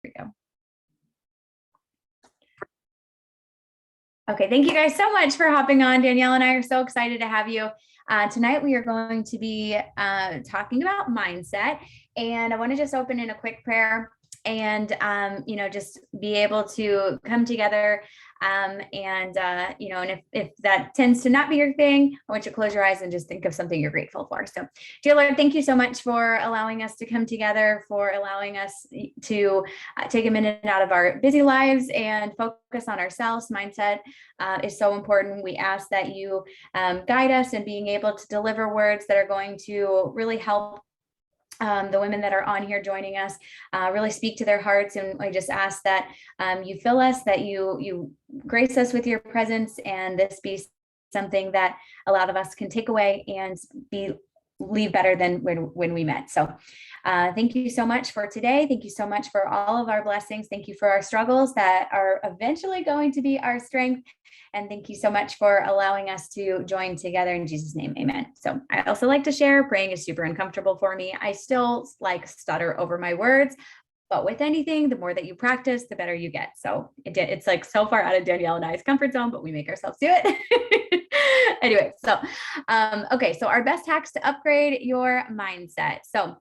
we go. Okay, thank you guys so much for hopping on. Danielle and I are so excited to have you. Tonight we are going to be talking about mindset, and I want to just open in a quick prayer and just be able to come together and if that tends to not be your thing, I want you to close your eyes and just think of something you're grateful for. So, dear Lord, thank you so much for allowing us to come together, for allowing us to take a minute out of our busy lives and focus on ourselves. Mindset is so important. We ask that you guide us in being able to deliver words that are going to really help the women that are on here joining us really speak to their hearts. And I just ask that you fill us, that you grace us with your presence, and this be something that a lot of us can take away and leave better than when we met. So thank you so much for today. Thank you so much for all of our blessings. Thank you for our struggles that are eventually going to be our strength. And thank you so much for allowing us to join together in Jesus' name. Amen. So I also like to share, praying is super uncomfortable for me. I still stutter over my words, but with anything, the more that you practice, the better you get. So it's like so far out of Danielle and I's comfort zone, but we make ourselves do it. Anyway, so, okay. So our best hacks to upgrade your mindset. So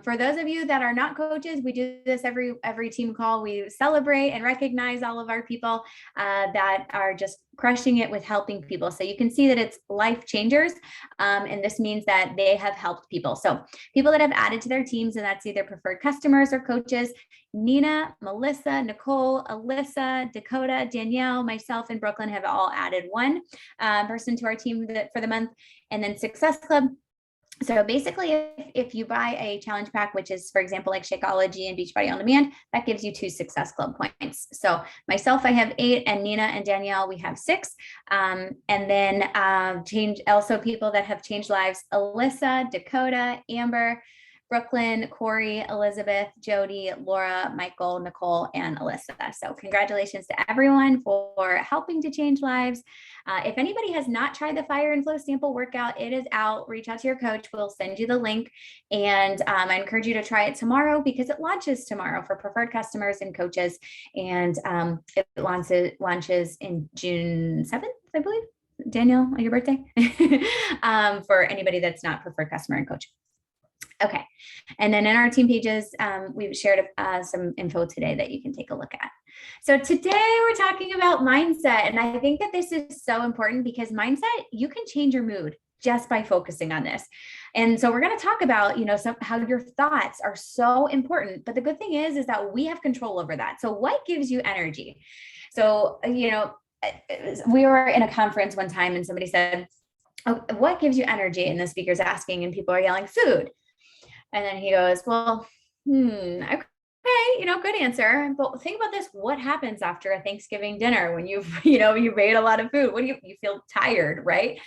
for those of you that are not coaches, we do this every team call. We celebrate and recognize all of our people that are just crushing it with helping people. So you can see that it's life changers. And this means that they have helped people. So people that have added to their teams, and that's either preferred customers or coaches: Nina, Melissa, Nicole, Alyssa, Dakota, Danielle, myself, and Brooklyn have all added one person to our team for the month. And then Success Club. So basically, if you buy a challenge pack, which is, for example, like Shakeology and Beachbody On Demand, that gives you 2 Success Club points. So myself, I have 8, and Nina and Danielle, we have 6. And then also people that have changed lives: Alyssa, Dakota, Amber, Brooklyn, Corey, Elizabeth, Jody, Laura, Michael, Nicole, and Alyssa. So congratulations to everyone for helping to change lives. If anybody has not tried the Fire and Flow sample workout, it is out. Reach out to your coach. We'll send you the link. And I encourage you to try it tomorrow, because it launches tomorrow for preferred customers and coaches. And it launches in June 7th, I believe. Danielle, on your birthday, for anybody that's not preferred customer and coach. Okay. And then in our team pages, we've shared some info today that you can take a look at. So today we're talking about mindset. And I think that this is so important, because mindset, you can change your mood just by focusing on this. And so we're going to talk about, how your thoughts are so important. But the good thing is that we have control over that. So what gives you energy? So, we were in a conference one time and somebody said, "Oh, what gives you energy?" And the speaker's asking, and people are yelling, "Food." And then he goes, "Well, okay, good answer. But think about this. What happens after a Thanksgiving dinner when you ate a lot of food? What do you feel tired, right?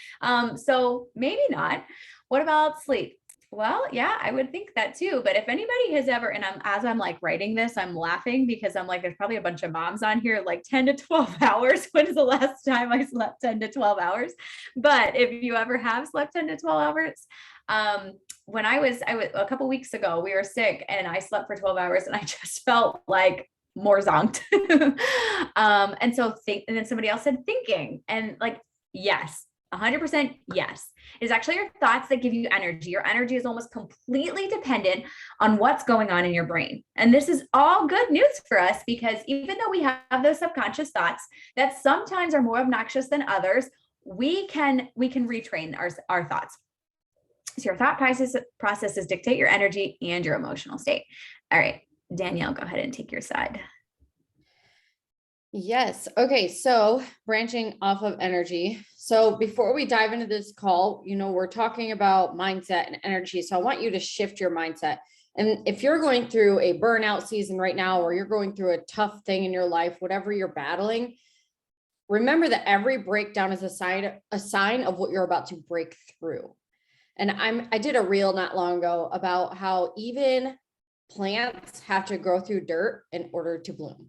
So maybe not. What about sleep? Well, yeah, I would think that too. But if anybody has ever, and as I'm like writing this, I'm laughing because I'm like, there's probably a bunch of moms on here, like 10 to 12 hours. When is the last time I slept 10 to 12 hours? But if you ever have slept 10 to 12 hours, when I was a couple weeks ago, we were sick and I slept for 12 hours and I just felt like more zonked. And then somebody else said thinking, and like, yes, 100% yes. It's actually your thoughts that give you energy. Your energy is almost completely dependent on what's going on in your brain. And this is all good news for us, because even though we have those subconscious thoughts that sometimes are more obnoxious than others, we can retrain our thoughts. So your thought processes dictate your energy and your emotional state. All right, Danielle, go ahead and take your side. Yes. Okay. So branching off of energy. So before we dive into this call, we're talking about mindset and energy. So I want you to shift your mindset. And if you're going through a burnout season right now, or you're going through a tough thing in your life, whatever you're battling, remember that every breakdown is a sign of what you're about to break through. And I did a reel not long ago about how even plants have to grow through dirt in order to bloom,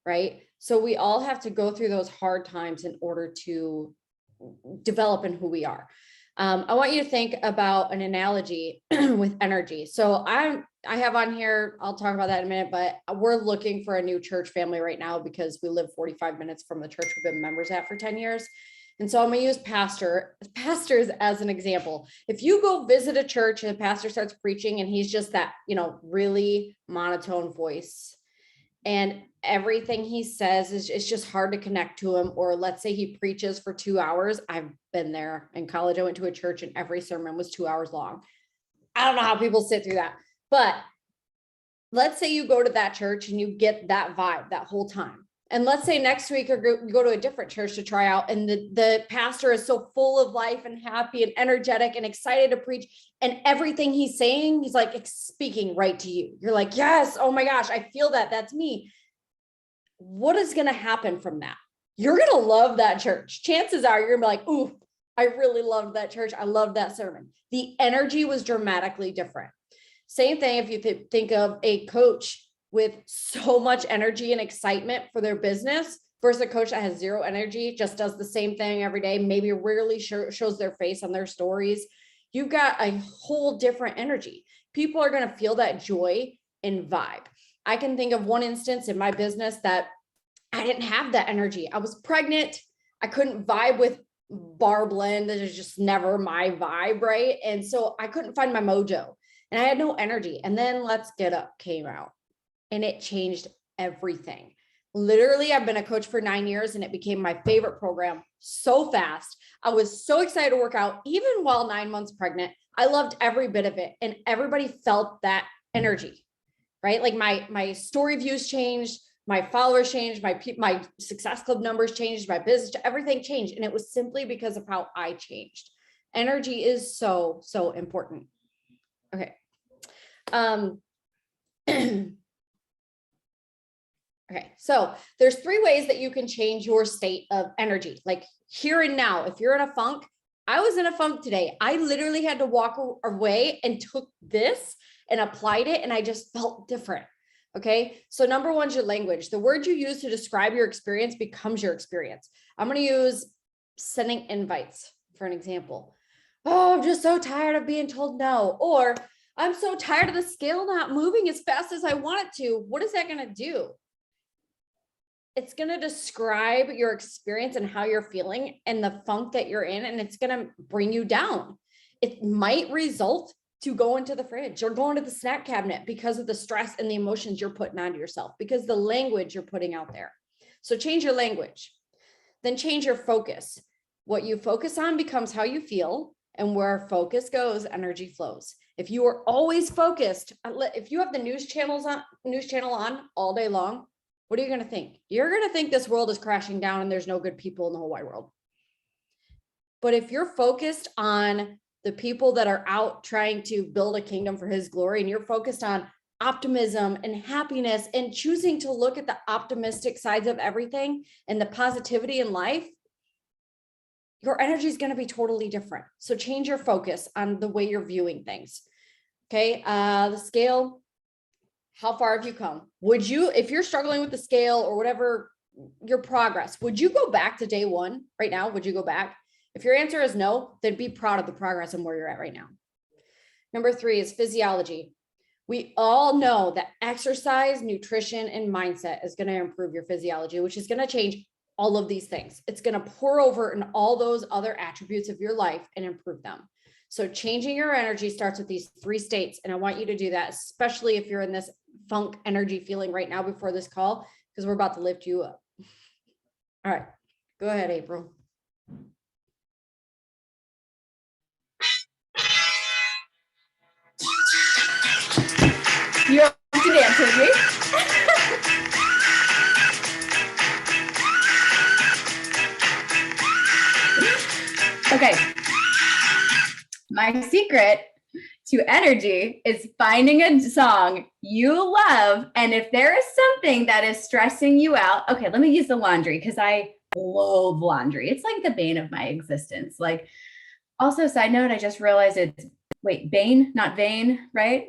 right? So we all have to go through those hard times in order to develop in who we are. I want you to think about an analogy with energy. So I have on here, I'll talk about that in a minute, but we're looking for a new church family right now because we live 45 minutes from the church we've been members at for 10 years. And so I'm going to use pastors as an example. If you go visit a church and the pastor starts preaching and he's just that, really monotone voice, and everything he says is it's just hard to connect to him. Or let's say he preaches for 2 hours. I've been there in college. I went to a church and every sermon was 2 hours long. I don't know how people sit through that, but let's say you go to that church and you get that vibe that whole time. And let's say next week you go to a different church to try out, and the pastor is so full of life and happy and energetic and excited to preach. And everything he's saying, he's like speaking right to you. You're like, yes, oh my gosh, I feel that. That's me. What is going to happen from that? You're going to love that church. Chances are you're going to be like, ooh, I really loved that church. I loved that sermon. The energy was dramatically different. Same thing if you think of a coach with so much energy and excitement for their business versus a coach that has zero energy, just does the same thing every day, maybe rarely shows their face on their stories. You've got a whole different energy. People are going to feel that joy and vibe. I can think of one instance in my business that I didn't have that energy. I was pregnant. I couldn't vibe with bar blend. It was just never my vibe, right? And so I couldn't find my mojo and I had no energy. And then Let's Get Up came out and it changed everything. Literally, I've been a coach for 9 years and it became my favorite program so fast. I was so excited to work out, even while 9 months pregnant. I loved every bit of it. And everybody felt that energy, right? Like my story views changed, my followers changed, my Success Club numbers changed, my business, everything changed. And it was simply because of how I changed. Energy is so, so important. Okay. Okay, so there's 3 ways that you can change your state of energy, like here and now. If you're in a funk, I was in a funk today. I literally had to walk away and took this and applied it, and I just felt different. Okay, so number 1 is your language. The word you use to describe your experience becomes your experience. I'm going to use sending invites for an example. Oh, I'm just so tired of being told no. Or I'm so tired of the scale not moving as fast as I want it to. What is that going to do? It's going to describe your experience and how you're feeling and the funk that you're in, and it's going to bring you down. It might result to go into the fridge or go into the snack cabinet because of the stress and the emotions you're putting onto yourself, because the language you're putting out there. So change your language, then change your focus. What you focus on becomes how you feel, and where focus goes, energy flows. If you are always focused, if you have the news channel on all day long, what are you going to think? You're going to think this world is crashing down and there's no good people in the whole wide world. But if you're focused on the people that are out trying to build a kingdom for his glory, and you're focused on optimism and happiness and choosing to look at the optimistic sides of everything and the positivity in life, your energy is going to be totally different. So change your focus on the way you're viewing things. Okay. The scale. How far have you come? Would you, if you're struggling with the scale or whatever your progress, would you go back to day 1 right now? Would you go back? If your answer is no, then be proud of the progress and where you're at right now. Number 3 is physiology. We all know that exercise, nutrition, and mindset is going to improve your physiology, which is going to change all of these things. It's going to pour over in all those other attributes of your life and improve them. So changing your energy starts with these 3 states. And I want you to do that, especially if you're in this funk energy feeling right now before this call, because we're about to lift you up. All right, go ahead, April. You're up to dance with me. Okay. My secret to energy is finding a song you love. And if there is something that is stressing you out, okay, let me use the laundry because I love laundry. It's like the bane of my existence. Like, also, side note, I just realized it's, bane, not vain, right?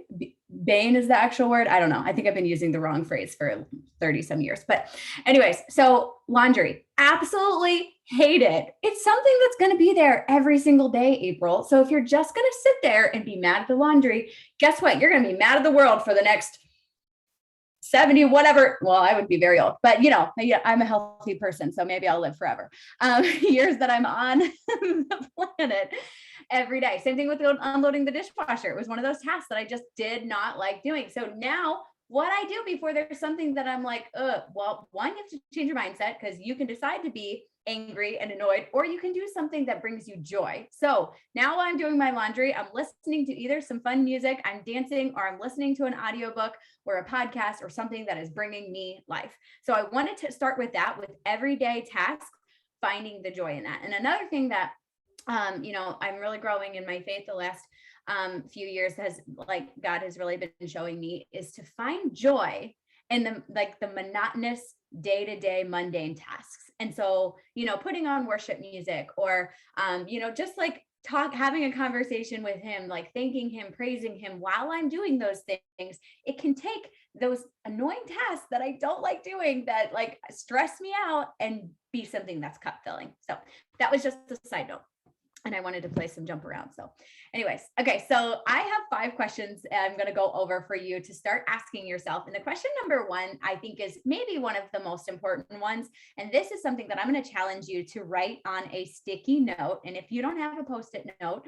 bane is the actual word. I don't know. I think I've been using the wrong phrase for 30 some years. But anyways, so laundry, absolutely hate it. It's something that's going to be there every single day, April. So if you're just going to sit there and be mad at the laundry, guess what? You're going to be mad at the world for the next 70, whatever. Well, I would be very old, but you know, I'm a healthy person, so maybe I'll live forever. Years that I'm on the planet every day. Same thing with unloading the dishwasher. It was one of those tasks that I just did not like doing. So now what I do before there's something that I'm like, well, one, you have to change your mindset because you can decide to be angry and annoyed, or you can do something that brings you joy. So now while I'm doing my laundry, I'm listening to either some fun music, I'm dancing, or I'm listening to an audiobook or a podcast or something that is bringing me life. So I wanted to start with that, with everyday tasks, finding the joy in that. And another thing that I'm really growing in my faith the last few years, has like God has really been showing me, is to find joy in the monotonous day-to-day mundane tasks. And so, putting on worship music, or just like having a conversation with him, like thanking him, praising him while I'm doing those things, it can take those annoying tasks that I don't like doing, that like stress me out, and be something that's cup filling. So that was just a side note. And I wanted to play some jump around. So anyways, okay. So I have 5 questions I'm going to go over for you to start asking yourself. And the question number 1, I think, is maybe one of the most important ones. And this is something that I'm going to challenge you to write on a sticky note. And if you don't have a Post-it note,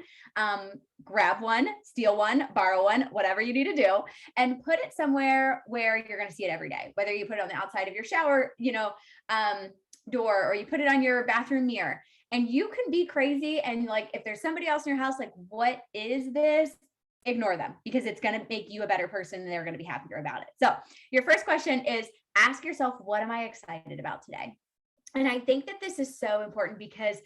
grab one, steal one, borrow one, whatever you need to do, and put it somewhere where you're going to see it every day. Whether you put it on the outside of your shower, door, or you put it on your bathroom mirror. And you can be crazy. And like, if there's somebody else in your house, like, what is this? Ignore them, because it's going to make you a better person and they're going to be happier about it. So your first question is, ask yourself, what am I excited about today? And I think that this is so important, because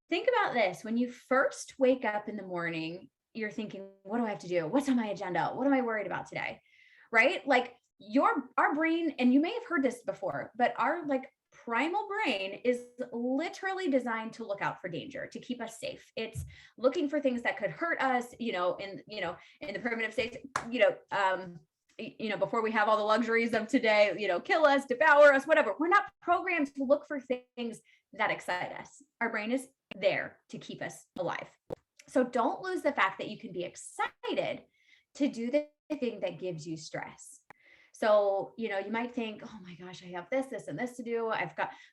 think about this. When you first wake up in the morning, you're thinking, what do I have to do? What's on my agenda? What am I worried about today? Right? Like our brain, and you may have heard this before, but our primal brain is literally designed to look out for danger, to keep us safe. It's looking for things that could hurt us, in the primitive states, before we have all the luxuries of today, kill us, devour us, whatever. We're not programmed to look for things that excite us. Our brain is there to keep us alive. So don't lose the fact that you can be excited to do the thing that gives you stress. So, you might think, oh my gosh, I have this, and this to do.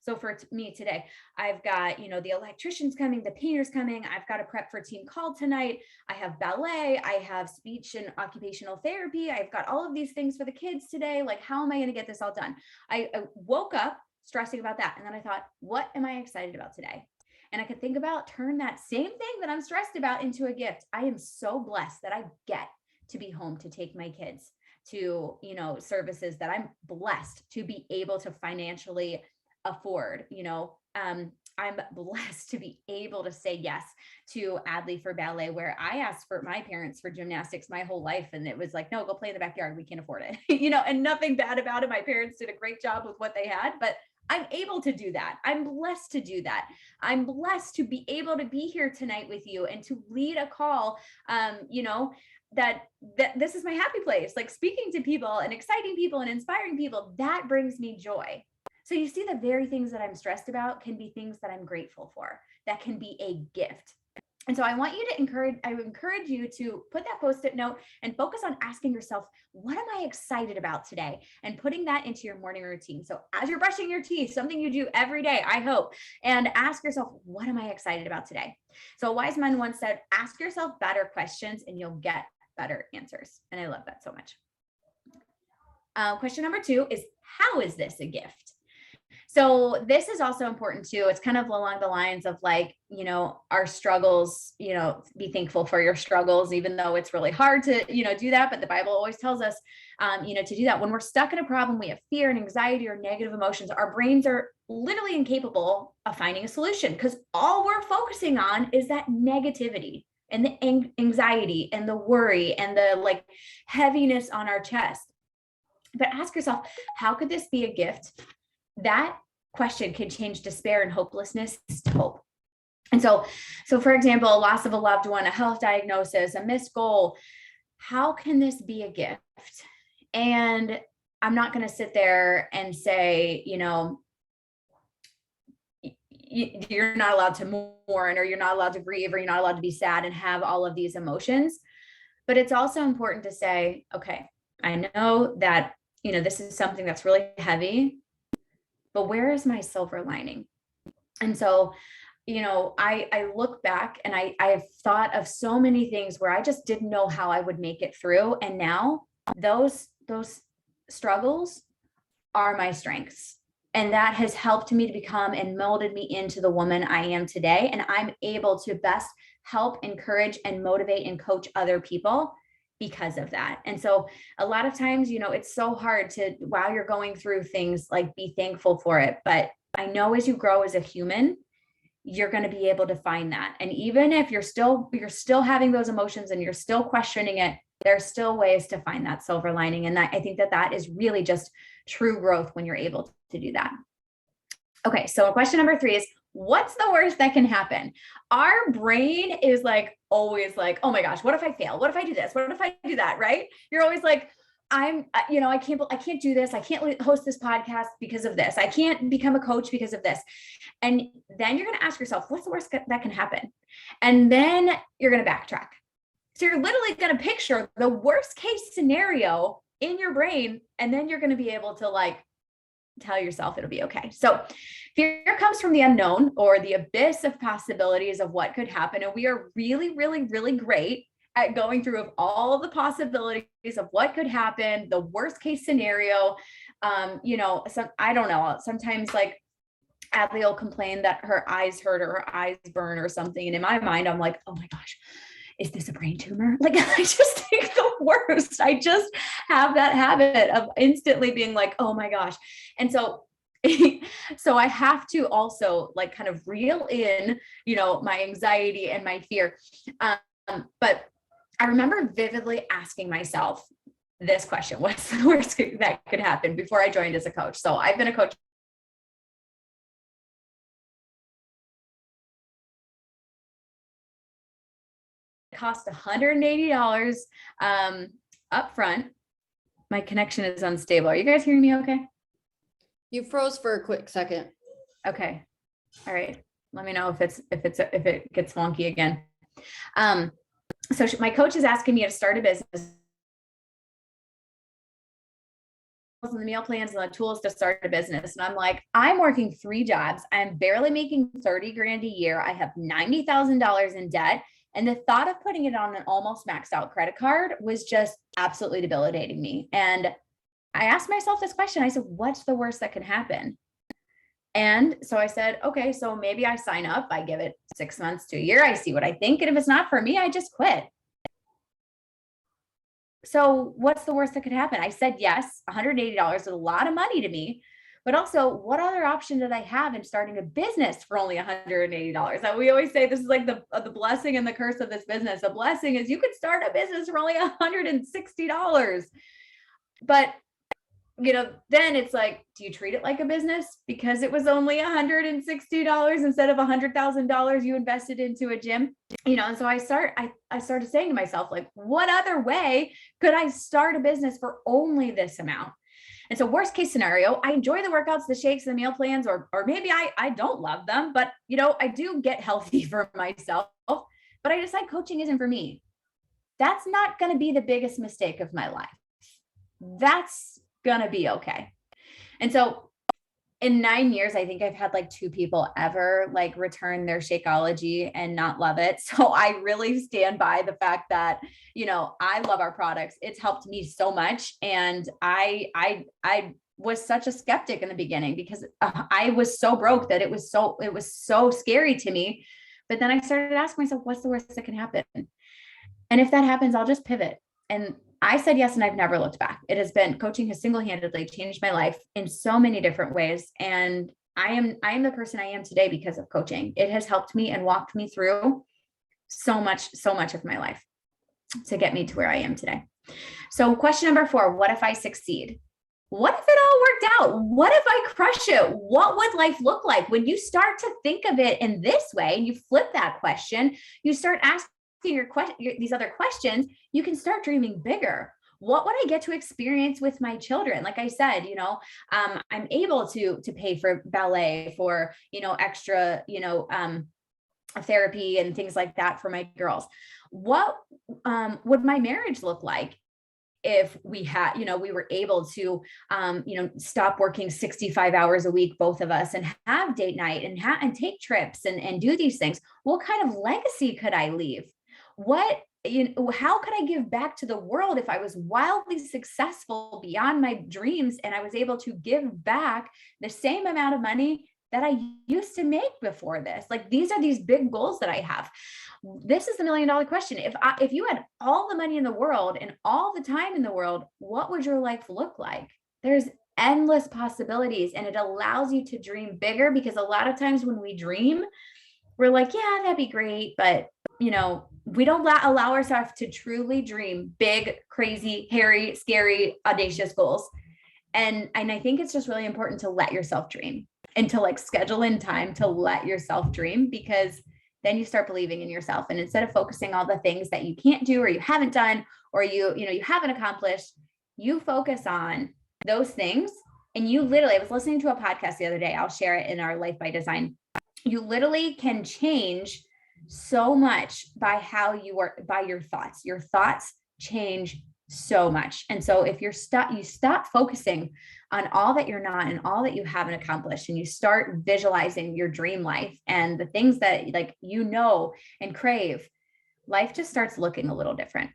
So for me today, I've got, the electrician's coming, the painter's coming. I've got to prep for team call tonight. I have ballet. I have speech and occupational therapy. I've got all of these things for the kids today. Like, how am I going to get this all done? I woke up stressing about that. And then I thought, what am I excited about today? And I could turn that same thing that I'm stressed about into a gift. I am so blessed that I get to be home to take my kids to, services that I'm blessed to be able to financially afford. I'm blessed to be able to say yes to Adley for ballet, where I asked for my parents for gymnastics my whole life. And it was like, no, go play in the backyard. We can't afford it, and nothing bad about it. My parents did a great job with what they had, but I'm able to do that. I'm blessed to do that. I'm blessed to be able to be here tonight with you and to lead a call, that this is my happy place, like speaking to people and exciting people and inspiring people. That brings me joy. So you see, the very things that I'm stressed about can be things that I'm grateful for. That can be a gift. And so I encourage you to put that Post-it note and focus on asking yourself, what am I excited about today? And putting that into your morning routine. So as you're brushing your teeth, something you do every day, I hope, and ask yourself, what am I excited about today? So a wise man once said, ask yourself better questions and you'll get better answers. And I love that so much. Question number 2 is, how is this a gift? So this is also important too. It's kind of along the lines of our struggles, be thankful for your struggles, even though it's really hard to, do that. But the Bible always tells us, to do that. When we're stuck in a problem, we have fear and anxiety or negative emotions. Our brains are literally incapable of finding a solution, because all we're focusing on is that negativity and the anxiety and the worry and the heaviness on our chest. But ask yourself, how could this be a gift? That question can change despair and hopelessness to hope. And so for example, a loss of a loved one, a health diagnosis, a missed goal, how can this be a gift? And I'm not going to sit there and say, you're not allowed to mourn, or you're not allowed to grieve, or you're not allowed to be sad and have all of these emotions. But it's also important to say, okay, I know that, this is something that's really heavy, but where is my silver lining? And so, I look back and I've thought of so many things where I just didn't know how I would make it through. And now those struggles are my strengths. And that has helped me to become and molded me into the woman I am today. And I'm able to best help, encourage, and motivate and coach other people because of that. And so a lot of times, it's so hard to, while you're going through things, like, be thankful for it. But I know as you grow as a human, you're going to be able to find that. And even if you're still having those emotions and you're still questioning it, there's still ways to find that silver lining. And I think that is really just true growth when you're able to do that. Okay. So question number 3 is, what's the worst that can happen? Our brain is always like, oh my gosh, what if I fail? What if I do this? What if I do that? Right? You're always like, I can't do this. I can't host this podcast because of this. I can't become a coach because of this. And then you're going to ask yourself, what's the worst that can happen? And then you're going to backtrack. So you're literally going to picture the worst case scenario in your brain. And then you're going to be able to tell yourself it'll be okay. So fear comes from the unknown, or the abyss of possibilities of what could happen. And we are really, really, really great at going through of all the possibilities of what could happen, the worst case scenario. I don't know, sometimes Adley will complain that her eyes hurt or her eyes burn or something. And in my mind, I'm like, oh my gosh, is this a brain tumor? I just think the worst. I just have that habit of instantly being like, oh my gosh. And so I have to also kind of reel in, my anxiety and my fear. But I remember vividly asking myself this question: what's the worst that could happen, before I joined as a coach? So I've been a coach. It cost $180 up front. My connection is unstable. Are you guys hearing me okay? You froze for a quick second. Okay. All right. Let me know if it gets wonky again. So my coach is asking me to start a business, and the meal plans and the tools to start a business. And I'm like, I'm working 3 jobs. I'm barely making 30 grand a year. I have $90,000 in debt. And the thought of putting it on an almost maxed out credit card was just absolutely debilitating me. And I asked myself this question. I said, what's the worst that can happen? And so I said, okay, so maybe I sign up, I give it 6 months to a year, I see what I think. And if it's not for me, I just quit. So what's the worst that could happen? I said, yes, $180 is a lot of money to me, but also, what other option did I have in starting a business for only $180? That we always say, this is like the blessing and the curse of this business. A blessing is you could start a business for only $160. But then it's like, do you treat it like a business because it was only $160 instead of $100,000 you invested into a gym? And so I started saying to myself, what other way could I start a business for only this amount? And so worst case scenario, I enjoy the workouts, the shakes, the meal plans, or maybe I don't love them, but I do get healthy for myself, but I decide coaching isn't for me. That's not going to be the biggest mistake of my life. That's going to be okay. And so in 9 years, I think I've had 2 people ever return their Shakeology and not love it. So I really stand by the fact that, I love our products. It's helped me so much. And I was such a skeptic in the beginning because I was so broke that it was so scary to me. But then I started asking myself, what's the worst that can happen? And if that happens, I'll just pivot. And I said yes, and I've never looked back. Coaching has single-handedly changed my life in so many different ways. And I am the person I am today because of coaching. It has helped me and walked me through so much of my life to get me to where I am today. So question number 4, what if I succeed? What if it all worked out? What if I crush it? What would life look like? When you start to think of it in this way and you flip that question, you start asking these other questions, you can start dreaming bigger. What would I get to experience with my children? Like I said, I'm able to pay for ballet, for, extra, therapy and things like that for my girls. What would my marriage look like if we had, we were able to, stop working 65 hours a week, both of us, and have date night and take trips and do these things? What kind of legacy could I leave? How could I give back to the world if I was wildly successful beyond my dreams and I was able to give back the same amount of money that I used to make before this? Like, these are these big goals that I have. This is the $1 million question. If you had all the money in the world and all the time in the world, what would your life look like? There's endless possibilities, and it allows you to dream bigger, because a lot of times when we dream, we're like, yeah, that'd be great. But, we don't allow ourselves to truly dream big, crazy, hairy, scary, audacious goals. And I think it's just really important to let yourself dream and to schedule in time to let yourself dream, because then you start believing in yourself. And instead of focusing all the things that you can't do or you haven't done or you haven't accomplished, you focus on those things. And I was listening to a podcast the other day. I'll share it in our Life by Design. You literally can change so much by by your thoughts. Your thoughts change so much. And so if you stop focusing on all that you're not and all that you haven't accomplished, and you start visualizing your dream life and the things that and crave, life just starts looking a little different.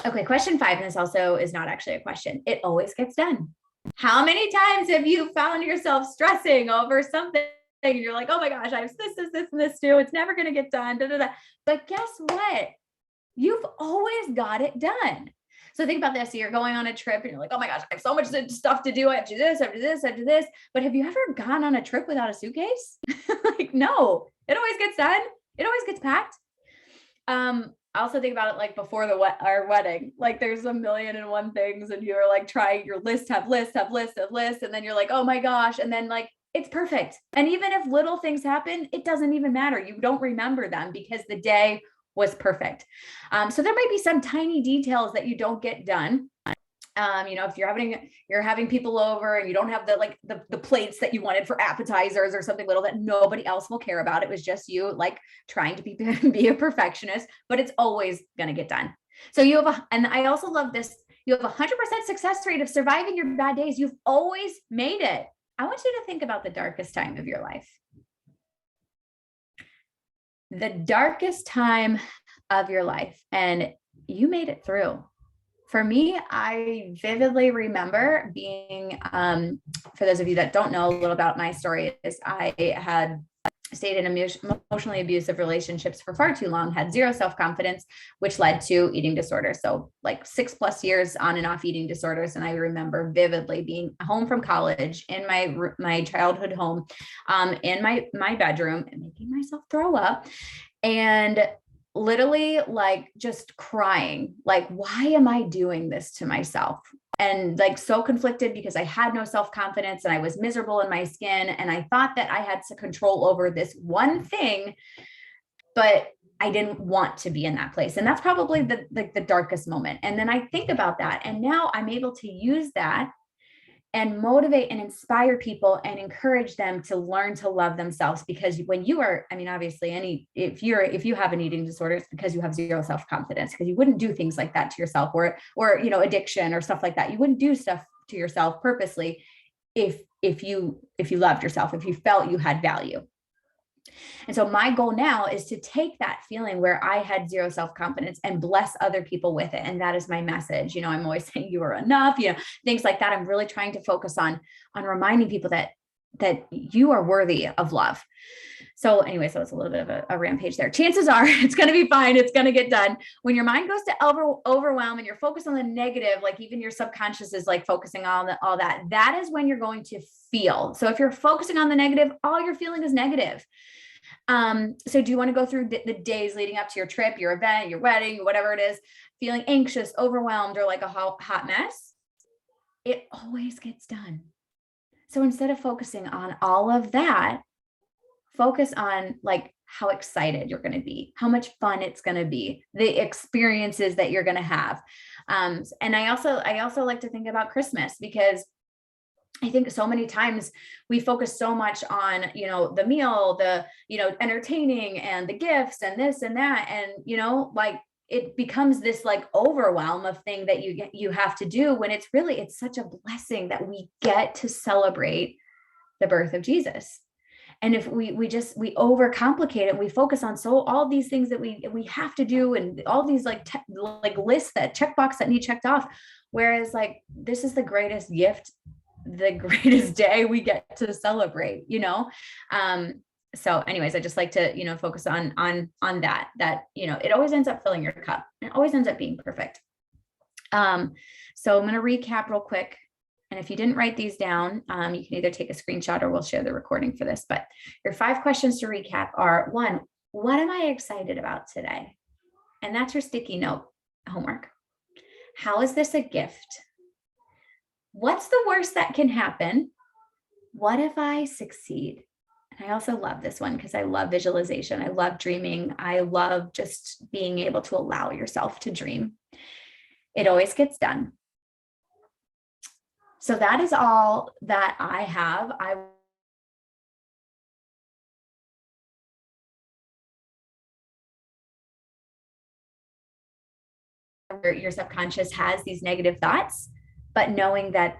Okay, question 5, and this also is not actually a question. It always gets done. How many times have you found yourself stressing over something and you're like, oh my gosh, I have this, and this too. It's never going to get done. Da, da, da. But guess what? You've always got it done. So think about this. You're going on a trip and you're like, oh my gosh, I have so much stuff to do. I have to do this, I have to do this, I have to do this. But have you ever gone on a trip without a suitcase? No, it always gets done. It always gets packed. I also think about it before our wedding. There's 1,000,001 things, and you're trying your list, have list, and then you're like, oh my gosh, and then it's perfect. And even if little things happen, it doesn't even matter. You don't remember them because the day was perfect. So there might be some tiny details that you don't get done. If you're having people over and you don't have the plates that you wanted for appetizers or something little that nobody else will care about. It was just you trying to be a perfectionist, but it's always going to get done. So and I also love this. You have 100% success rate of surviving your bad days. You've always made it. I want you to think about the darkest time of your life. The darkest time of your life, and you made it through. For me, I vividly remember being, for those of you that don't know a little about my story, is I had stayed in emotionally abusive relationships for far too long, had zero self-confidence, which led to eating disorders. So 6+ years on and off eating disorders. And I remember vividly being home from college in my childhood home, in my bedroom, and making myself throw up, and literally just crying, why am I doing this to myself? And so conflicted because I had no self-confidence and I was miserable in my skin. And I thought that I had control over this one thing, but I didn't want to be in that place. And that's probably the darkest moment. And then I think about that, and now I'm able to use that and motivate and inspire people and encourage them to learn to love themselves. Because when you are, obviously if you have an eating disorder, it's because you have zero self-confidence, because you wouldn't do things like that to yourself, or addiction or stuff like that. You wouldn't do stuff to yourself purposely if you loved yourself, if you felt you had value. And so my goal now is to take that feeling where I had zero self-confidence and bless other people with it. And that is my message. I'm always saying you are enough, things like that. I'm really trying to focus on reminding people that you are worthy of love. So anyway, so it's a little bit of a rampage there. Chances are it's going to be fine. It's going to get done. When your mind goes to overwhelm and you're focused on the negative, even your subconscious is focusing on all that, that is when you're going to feel. So if you're focusing on the negative, all you're feeling is negative. So do you want to go through the days leading up to your trip, your event, your wedding, whatever it is, feeling anxious, overwhelmed, or a hot mess? It always gets done. So instead of focusing on all of that, focus on how excited you're going to be, how much fun it's going to be, the experiences that you're going to have. And I also like to think about Christmas, because I think so many times we focus so much on, the meal, the, entertaining and the gifts and this and that. And, like it becomes this like overwhelm of thing that you have to do, when it's such a blessing that we get to celebrate the birth of Jesus. And if we overcomplicate it, we focus on all these things that we have to do, and all these like lists, that checkbox that need checked off. Whereas like, this is the greatest gift, the greatest day we get to celebrate, so anyways, I just like to, focus on that, it always ends up filling your cup. It always ends up being perfect. So I'm going to recap real quick. And if you didn't write these down, you can either take a screenshot or we'll share the recording for this. But your 5 questions to recap are: 1, what am I excited about today? And that's your sticky note homework. How is this a gift? What's the worst that can happen? What if I succeed? And I also love this one because I love visualization. I love dreaming. I love just being able to allow yourself to dream. It always gets done. So that is all that I have. Your subconscious has these negative thoughts, but knowing that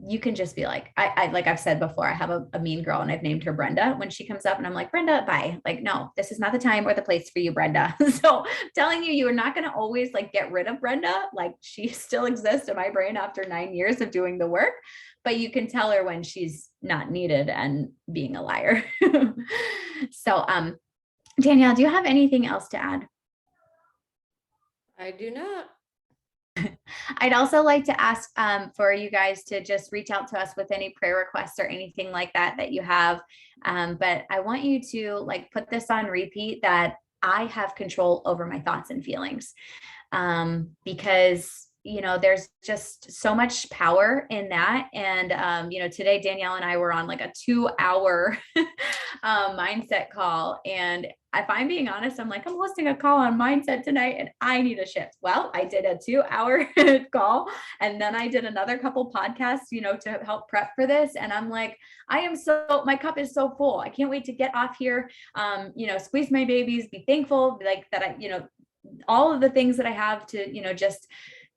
you can just be like, like I've said before, I have a mean girl and I've named her Brenda. When she comes up and I'm like, Brenda, bye. Like, no, this is not the time or the place for you, Brenda. So telling you are not going to always like get rid of Brenda. Like, she still exists in my brain after 9 years of doing the work, but you can tell her when she's not needed and being a liar. So, Danielle, do you have anything else to add? I do not. I'd also like to ask for you guys to just reach out to us with any prayer requests or anything like that you have. But I want you to like put this on repeat, that I have control over my thoughts and feelings, because there's just so much power in that. And, today Danielle and I were on like a 2-hour mindset call. And if I'm being honest, I'm like, I'm hosting a call on mindset tonight and I need a shift. Well, I did a 2-hour call, and then I did another couple podcasts, to help prep for this. And I'm like, my cup is so full. I can't wait to get off here, squeeze my babies, be thankful, like that all of the things that I have to, just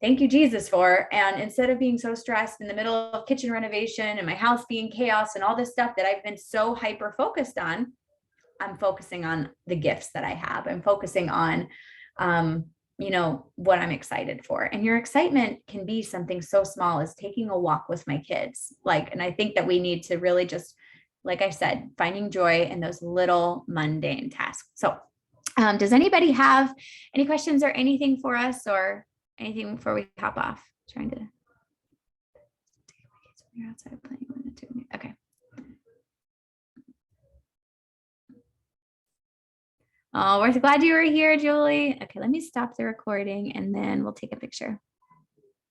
thank you, Jesus, for. And instead of being so stressed in the middle of kitchen renovation and my house being chaos and all this stuff that I've been so hyper focused on, I'm focusing on the gifts that I have. I'm focusing on, what I'm excited for. And your excitement can be something so small as taking a walk with my kids. And I think that we need to really just, like I said, finding joy in those little mundane tasks. So, does anybody have any questions or anything for us, or anything before we hop off? Trying to you're outside playing when it's doing it. Okay. Oh, we're glad you were here, Julie. Okay, let me stop the recording and then we'll take a picture.